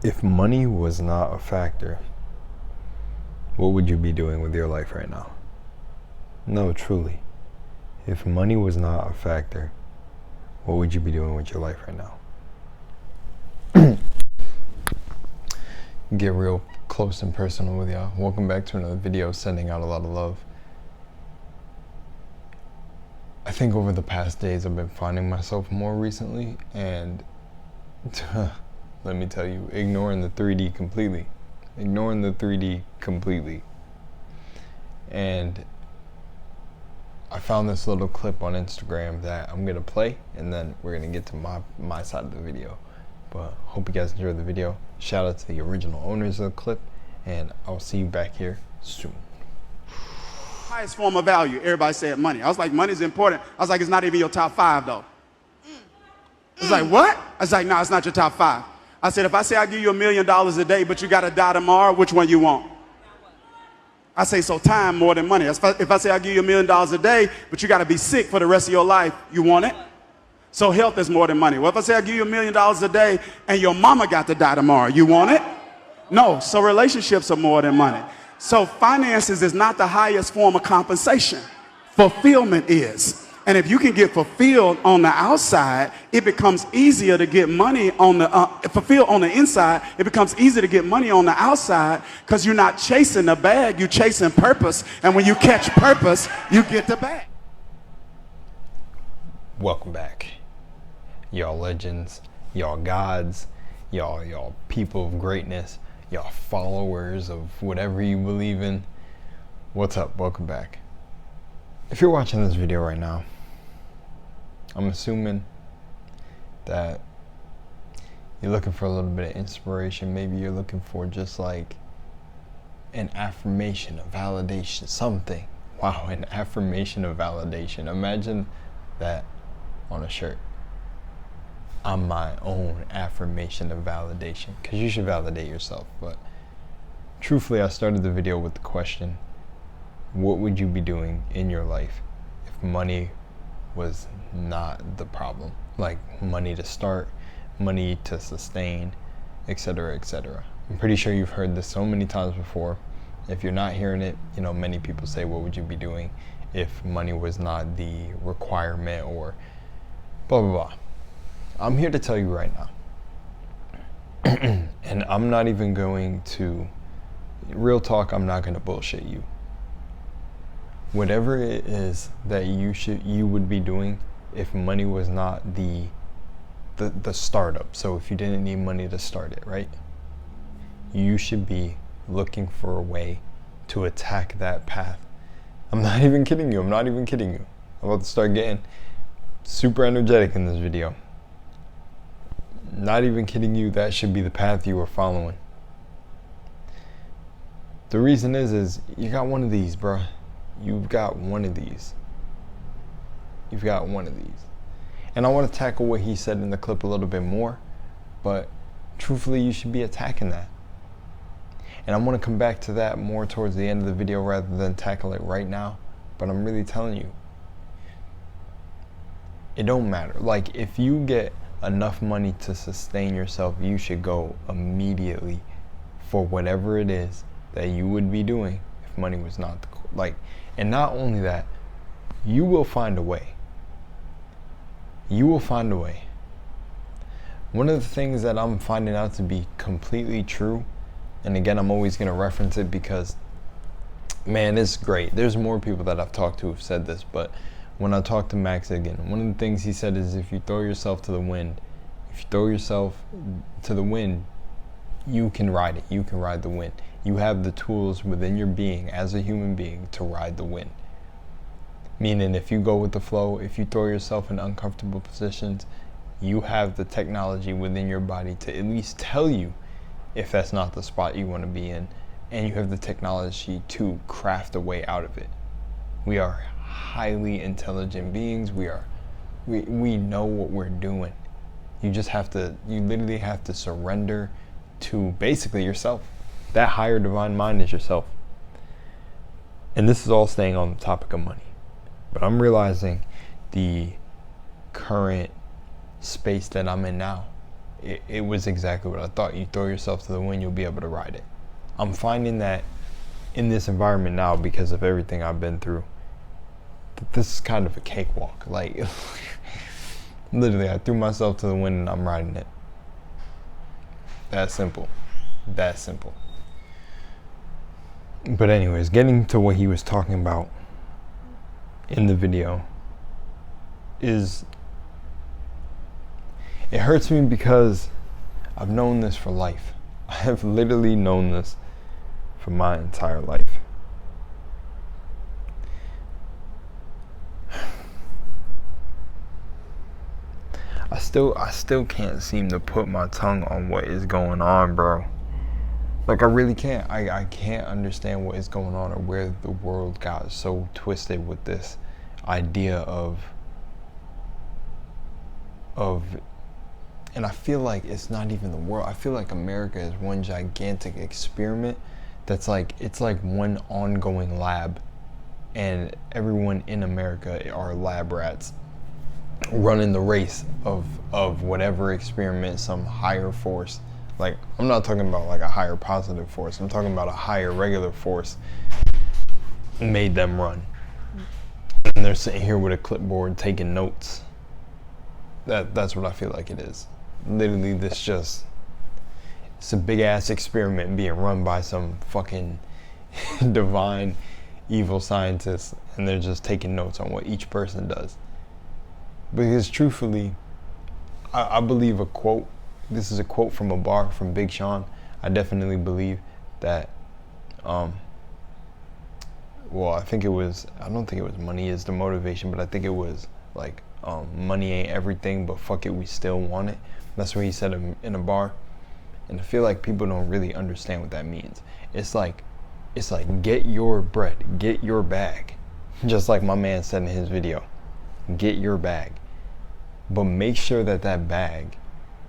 If money was not a factor, what would you be doing with your life right now? No, truly. If money was not a factor, what would you be doing with your life right now? Get real close and personal with y'all. Welcome back to another video, sending out a lot of love. I think over the past days I've been finding myself more recently, and let me tell you, ignoring the 3D completely. Ignoring the 3D completely. And I found this little clip on Instagram that I'm gonna play, and then we're gonna get to my side of the video. But hope you guys enjoyed the video. Shout out to the original owners of the clip, and I'll see you back here soon. Highest form of value. Everybody said money. I was like, money's important. I was like, it's not even your top 5 though. It's like, what? I was like, no, it's not your top 5. I said, if I say I give you $1 million a day, but you gotta die tomorrow, which one you want? I say, so time more than money. If I say I give you $1 million a day, but you gotta be sick for the rest of your life, you want it? So health is more than money. Well, if I say I give you $1 million a day and your mama got to die tomorrow, you want it? No, so relationships are more than money. So finances is not the highest form of compensation. Fulfillment is. And if you can get fulfilled on the outside, it becomes easier to get money on the, fulfilled on the inside, it becomes easier to get money on the outside because you're not chasing the bag, you're chasing purpose. And when you catch purpose, you get the bag. Welcome back. Y'all legends, y'all gods, y'all people of greatness, y'all followers of whatever you believe in. What's up? Welcome back. If you're watching this video right now, I'm assuming that you're looking for a little bit of inspiration. Maybe you're looking for just like an affirmation, a validation, something. Wow, an affirmation of validation. Imagine that on a shirt. I'm my own affirmation of validation, because you should validate yourself. But truthfully, I started the video with the question, what would you be doing in your life if money was not the problem? Like money to start, money to sustain, etc., etc. I'm pretty sure you've heard this so many times before. If you're not hearing it, you know, many people say, what would you be doing if money was not the requirement, or blah, blah, blah. I'm here to tell you right now, and I'm not even going to, real talk, I'm not going to bullshit you. Whatever it is that you would be doing if money was not the startup. So if you didn't need money to start it, right? You should be looking for a way to attack that path. I'm not even kidding you. I'm not even kidding you. I'm about to start getting super energetic in this video. Not even kidding you. That should be the path you are following. The reason is you got one of these, bro. You've got one of these. You've got one of these. And I want to tackle what he said in the clip a little bit more, but truthfully, you should be attacking that. And I'm going to come back to that more towards the end of the video rather than tackle it right now. But I'm really telling you, it don't matter. Like, if you get enough money to sustain yourself, you should go immediately for whatever it is that you would be doing if money was not the, like, and not only that, you will find a way. You will find a way. One of the things that I'm finding out to be completely true, and again, I'm always going to reference it because, man, it's great. There's more people that I've talked to who've said this, but when I talked to Max again, one of the things he said is, if you throw yourself to the wind, you can ride it. You can ride the wind. You have the tools within your being as a human being to ride the wind. Meaning, if you go with the flow, if you throw yourself in uncomfortable positions, you have the technology within your body to at least tell you if that's not the spot you want to be in, and you have the technology to craft a way out of it. We are highly intelligent beings. We know what we're doing. You literally have to surrender to basically yourself. That higher divine mind is yourself. And this is all staying on the topic of money. But I'm realizing the current space that I'm in now it was exactly what I thought. You throw yourself to the wind, you'll be able to ride it. I'm finding that in this environment now, because of everything I've been through, this is kind of a cakewalk. Like, literally, I threw myself to the wind and I'm riding it. That simple. That simple. But anyways, getting to what he was talking about in the video is, it hurts me because I've known this for life. I have literally known this for my entire life. I still can't seem to put my tongue on what is going on, bro. Like, I really can't. I can't understand what is going on, or where the world got so twisted with this idea of, and I feel like it's not even the world. I feel like America is one gigantic experiment that's like, it's like one ongoing lab, and everyone in America are lab rats running the race of whatever experiment some higher force, like, I'm not talking about like a higher positive force, I'm talking about a higher regular force made them run. And they're sitting here with a clipboard taking notes. That's what I feel like it is. Literally, it's a big ass experiment being run by some fucking divine evil scientists, and they're just taking notes on what each person does. Because truthfully, I believe a quote, this is a quote from a bar from Big Sean. I definitely believe that, well, I don't think it was money is the motivation, but I think it was like, money ain't everything, but fuck it, we still want it. That's what he said in a bar. And I feel like people don't really understand what that means. It's like get your bread, get your bag. Just like my man said in his video, get your bag. But make sure that bag,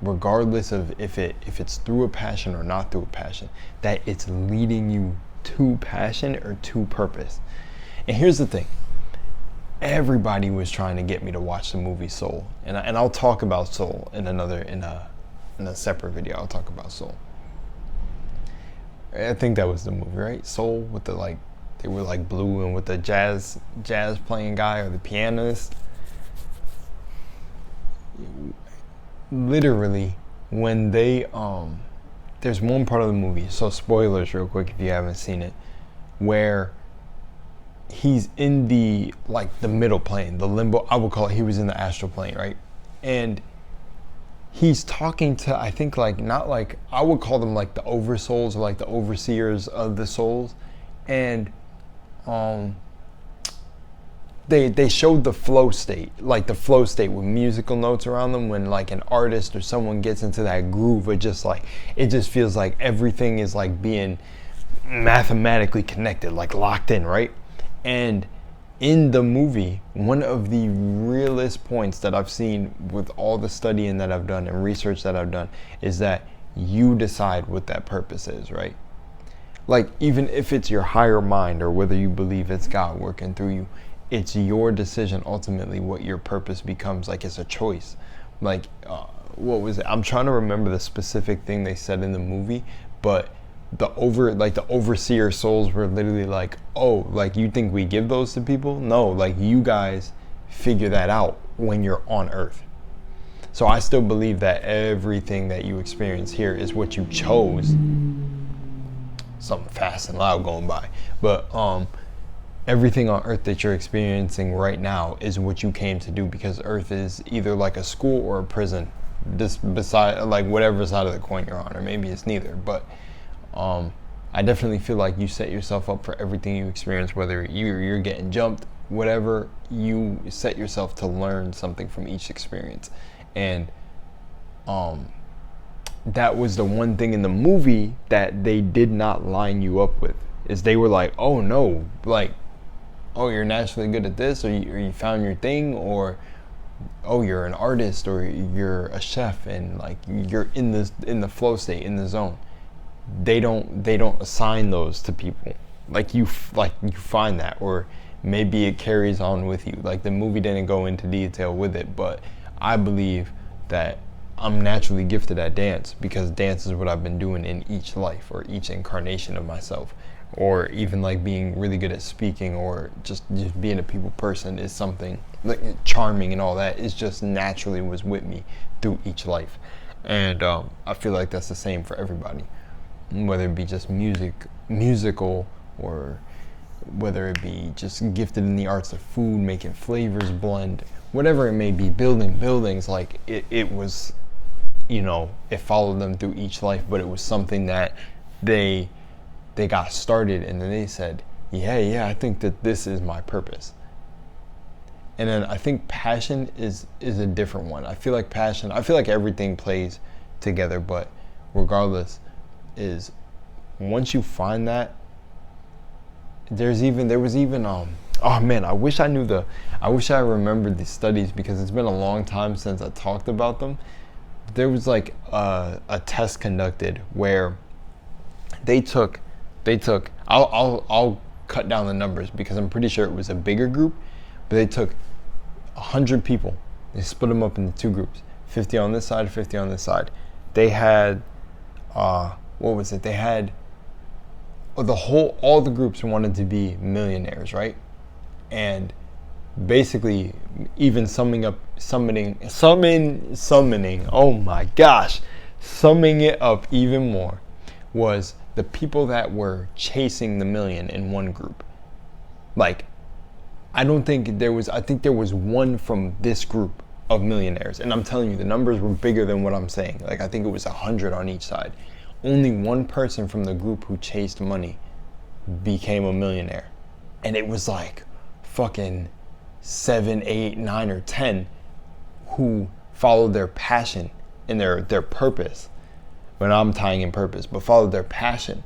regardless of if it's through a passion or not through a passion, that it's leading you to passion or to purpose. And here's the thing. Everybody was trying to get me to watch the movie Soul, and I'll talk about Soul in a separate video. I'll talk about Soul. I think that was the movie, right? Soul, with the, like, they were like blue, and with the jazz playing guy, or the pianist. Literally, when they there's one part of the movie, so spoilers real quick if you haven't seen it, where he's in the middle plane, the limbo, I would call it. He was in the astral plane, right? And he's talking to, I think, like, not like, I would call them like the oversouls, or like the overseers of the souls. And they showed the flow state, like the flow state with musical notes around them, when like an artist or someone gets into that groove, it just feels like everything is like being mathematically connected, like locked in, right? And in the movie, one of the realest points that I've seen with all the studying that I've done and research that I've done is that you decide what that purpose is, right? Like, even if it's your higher mind, or whether you believe it's God working through you, it's your decision ultimately what your purpose becomes. Like, it's a choice. Like, what was it? I'm trying to remember the specific thing they said in the movie, but the overseer souls were literally like, oh, like, you think we give those to people? No, like, you guys figure that out when you're on Earth. So I still believe that everything that you experience here is what you chose. Something fast and loud going by, but everything on Earth that you're experiencing right now is what you came to do, because Earth is either like a school or a prison, just beside, like, whatever side of the coin you're on, or maybe it's neither. But I definitely feel like you set yourself up for everything you experience, whether you're getting jumped, whatever, you set yourself to learn something from each experience. And that was the one thing in the movie that they did not line you up with, is they were like, oh no, like, oh, you're naturally good at this, or you found your thing, or oh, you're an artist, or you're a chef, and like, you're in the flow state, in the zone. They don't assign those to people. Like, you find that, or maybe it carries on with you. Like, the movie didn't go into detail with it, but I believe that I'm naturally gifted at dance because dance is what I've been doing in each life or each incarnation of myself. Or even like being really good at speaking or just being a people person is something like charming and all that is just naturally was with me through each life. And I feel like that's the same for everybody, whether it be just musical, or whether it be just gifted in the arts of food, making flavors blend, whatever it may be, building buildings. Like it was, it followed them through each life, but it was something that they got started and then they said, yeah, I think that this is my purpose. And then I think passion is a different one. I feel like everything plays together, but regardless, is once you find that, there was even oh man, I wish I remembered the studies because it's been a long time since I talked about them. There was like a test conducted where they took I'll cut down the numbers because I'm pretty sure it was a bigger group, but they took 100 people. They split them up into two groups, 50 on this side, 50 on this side. They had what was it? They had all the groups wanted to be millionaires, right? And basically, even summing it up even more was the people that were chasing the million in one group. Like, I think there was one from this group of millionaires, and I'm telling you, the numbers were bigger than what I'm saying. Like, I think it was 100 on each side. Only one person from the group who chased money became a millionaire. And it was like fucking 7, 8, 9, or 10 who followed their passion and their purpose. When I'm tying in purpose, but followed their passion,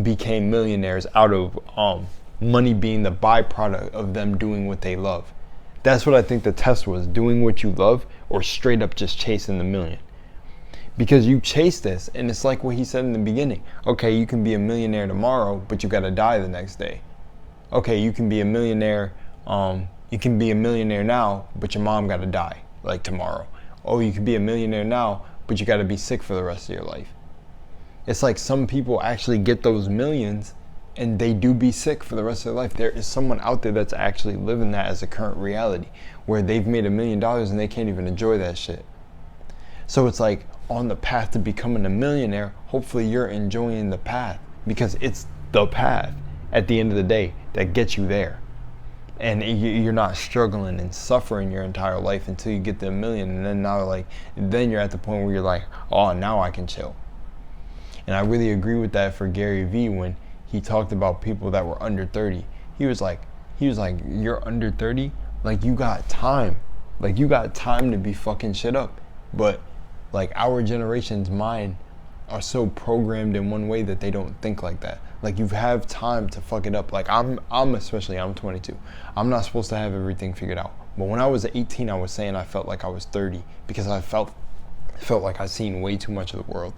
became millionaires out of money being the byproduct of them doing what they love. That's what I think the test was, doing what you love or straight up just chasing the million. Because you chase this, and it's like what he said in the beginning. Okay, you can be a millionaire tomorrow, but you gotta die the next day. Okay, you can be a millionaire, now, but your mom gotta die, like tomorrow. Oh, you can be a millionaire now, but you gotta be sick for the rest of your life. It's like some people actually get those millions and they do be sick for the rest of their life. There is someone out there that's actually living that as a current reality, where they've made $1 million and they can't even enjoy that shit. So it's like, on the path to becoming a millionaire, hopefully you're enjoying the path, because it's the path at the end of the day that gets you there. And you're not struggling and suffering your entire life until you get to $1 million, and then you're at the point where you're like, oh, now I can chill. And I really agree with that for Gary Vee when he talked about people that were under 30. He was like, you're under 30? Like, you got time. Like, you got time to be fucking shit up. But like, our generation's mind are so programmed in one way that they don't think like that. Like, you have time to fuck it up. Like, I'm 22. I'm not supposed to have everything figured out. But when I was 18, I was saying I felt like I was 30 because I felt like I'd seen way too much of the world.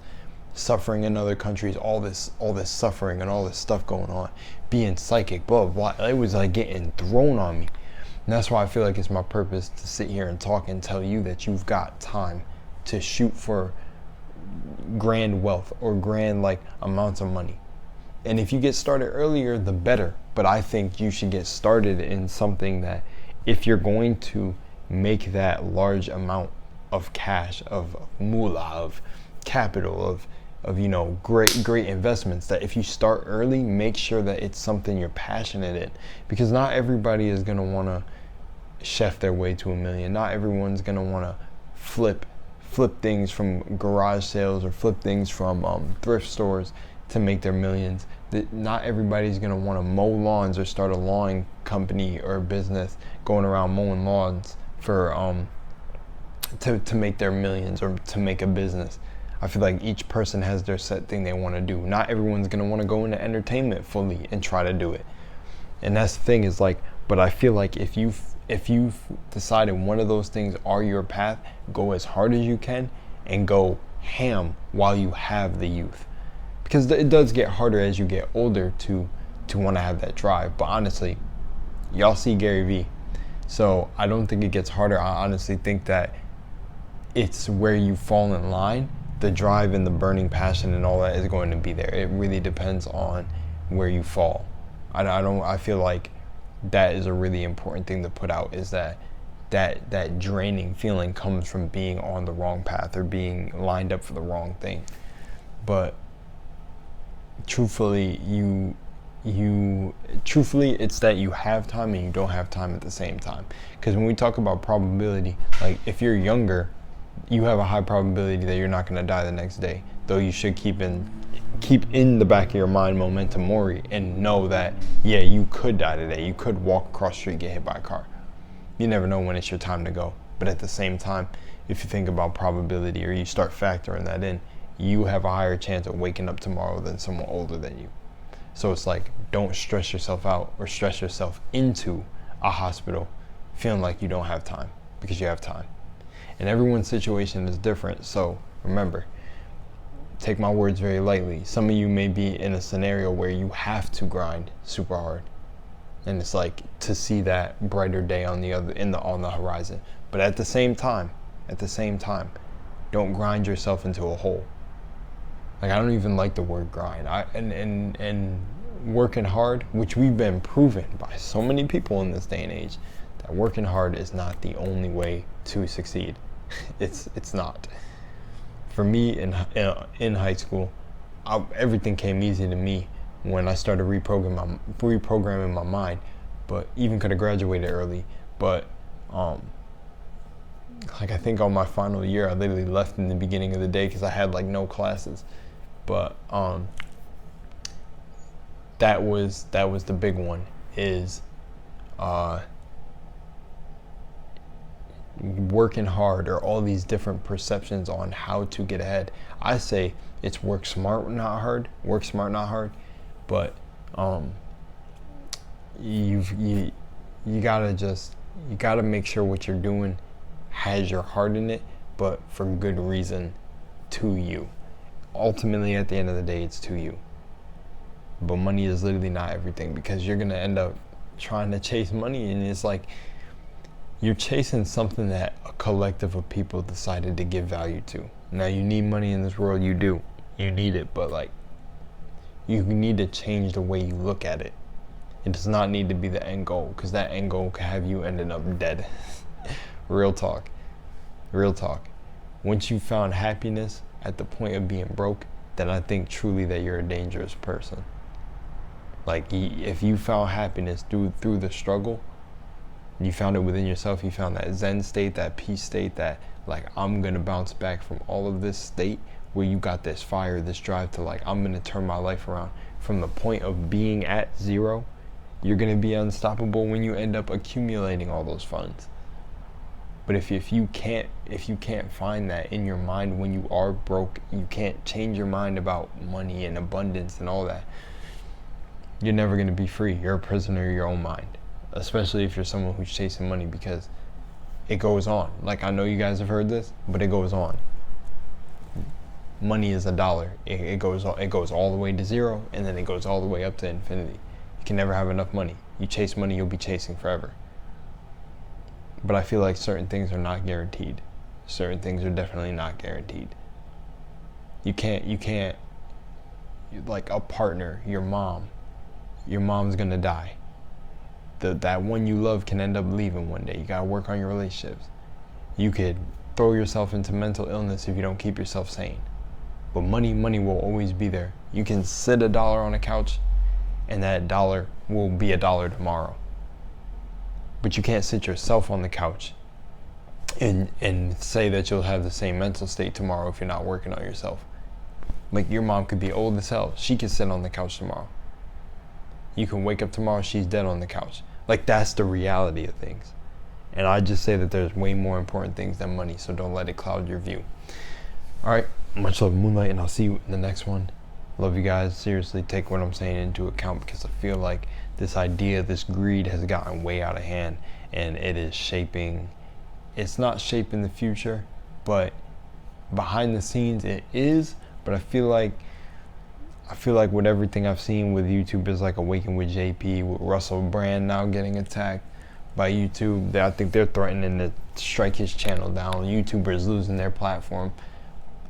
Suffering in other countries, all this suffering and all this stuff going on, being psychic, blah, blah, blah. It was like getting thrown on me. And that's why I feel like it's my purpose to sit here and talk and tell you that you've got time to shoot for grand wealth or grand amounts of money. And if you get started earlier, the better. But I think you should get started in something that, if you're going to make that large amount of cash, of moolah, of capital, of great investments, that if you start early, make sure that it's something you're passionate in. Because not everybody is going to want to chef their way to $1 million. Not everyone's going to want to flip things from garage sales or flip things from thrift stores to make their millions. Not everybody's gonna want to mow lawns or start a lawn company or business going around mowing lawns for to make their millions or to make a business. I feel like each person has their set thing they want to do. Not everyone's gonna want to go into entertainment fully and try to do it. And that's the thing, is but I feel like if you've decided one of those things are your path, go as hard as you can and go ham while you have the youth. Because it does get harder as you get older to want to have that drive. But honestly, y'all see Gary Vee. So I don't think it gets harder. I honestly think that it's where you fall in line. The drive and the burning passion and all that is going to be there. It really depends on where you fall. I feel like that is a really important thing to put out, is that draining feeling comes from being on the wrong path or being lined up for the wrong thing. But truthfully, it's that you have time and you don't have time at the same time. Because when we talk about probability, like if you're younger, you have a high probability that you're not going to die the next day. Though you should keep in the back of your mind momentum mori and know that, yeah, you could die today. You could walk across the street, get hit by a car. You never know when it's your time to go. But at the same time, if you think about probability or you start factoring that in, you have a higher chance of waking up tomorrow than someone older than you. So it's like, don't stress yourself out or stress yourself into a hospital feeling like you don't have time, because you have time. And everyone's situation is different. So remember, take my words very lightly. Some of you may be in a scenario where you have to grind super hard. And it's like to see that brighter day on the horizon. But at the same time, don't grind yourself into a hole. Like, I don't even like the word grind. And working hard, which we've been proven by so many people in this day and age, that working hard is not the only way to succeed. It's not. For me in high school, everything came easy to me when I started reprogramming my mind. But even could have graduated early. But like I think on my final year, I literally left in the beginning of the day because I had like no classes. But that was the big one, is working hard, or all these different perceptions on how to get ahead. I say it's work smart, not hard. But you gotta make sure what you're doing has your heart in it, but for good reason to you. Ultimately, at the end of the day, it's to you. But money is literally not everything, because you're gonna end up trying to chase money, and it's like you're chasing something that a collective of people decided to give value to. Now, you need money in this world, you do. You need it, but like, you need to change the way you look at it. It does not need to be the end goal, because that end goal could have you ending up dead. Real talk. Once you found happiness at the point of being broke, then I think truly that you're a dangerous person. Like, if you found happiness through the struggle, you found it within yourself, you found that Zen state, that peace state, that like, I'm gonna bounce back from all of this state, where you got this fire, this drive to like, I'm gonna turn my life around. From the point of being at zero, you're gonna be unstoppable when you end up accumulating all those funds. But if you can't find that in your mind when you are broke, you can't change your mind about money and abundance and all that, you're never gonna be free. You're a prisoner of your own mind. Especially if you're someone who's chasing money, because it goes on. Like, I know you guys have heard this, but it goes on. Money is $1. It goes all the way to zero, and then it goes all the way up to infinity. You can never have enough money. You chase money, you'll be chasing forever. But I feel like certain things are not guaranteed. Certain things are definitely not guaranteed. You can't, like a partner, your mom's gonna die. That one you love can end up leaving one day. You gotta work on your relationships. You could throw yourself into mental illness if you don't keep yourself sane. But money will always be there. You can sit $1 on a couch, and that $1 will be $1 tomorrow. But you can't sit yourself on the couch and say that you'll have the same mental state tomorrow if you're not working on yourself. Like, your mom could be old as hell. She could sit on the couch tomorrow. You can wake up tomorrow, she's dead on the couch. Like, that's the reality of things. And I just say that there's way more important things than money, so don't let it cloud your view. All right, much love, Moonlight, and I'll see you in the next one. Love you guys. Seriously, take what I'm saying into account, because I feel like this idea, this greed has gotten way out of hand, and it is it's not shaping the future, but behind the scenes it is. But I feel like with everything I've seen with YouTubers like Awaken with JP, with Russell Brand now getting attacked, by YouTube. I think they're threatening to strike his channel down. YouTubers losing their platform.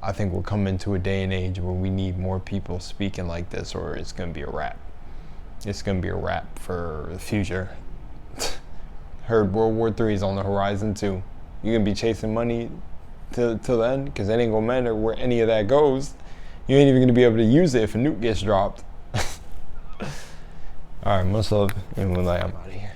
I think we'll come into a day and age where we need more people speaking like this, or it's going to be a wrap. It's going to be a wrap for the future. Heard World War III is on the horizon too. You're going to be chasing money till then, because it ain't going to matter where any of that goes. You ain't even going to be able to use it if a nuke gets dropped. Alright, much love, and I'm out of here.